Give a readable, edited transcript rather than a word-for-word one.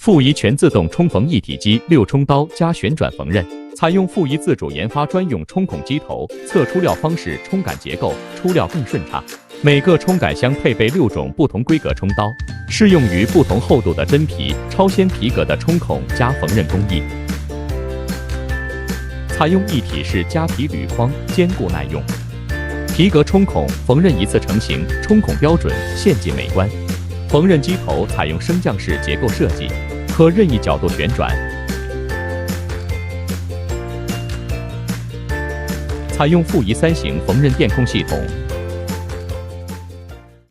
富仪全自动冲缝一体机，6冲刀加旋转缝纫，采用富仪自主研发专用冲孔机头，侧出料方式冲感结构，出料更顺畅。每个冲感箱配备6种不同规格冲刀，适用于不同厚度的真皮、超纤皮革的冲孔加缝纫工艺。采用一体式加皮铝框，坚固耐用。皮革冲孔缝纫一次成型，冲孔标准，线劲美观。缝纫机头采用升降式结构设计，可任意角度旋转。采用富仪3型缝纫电控系统，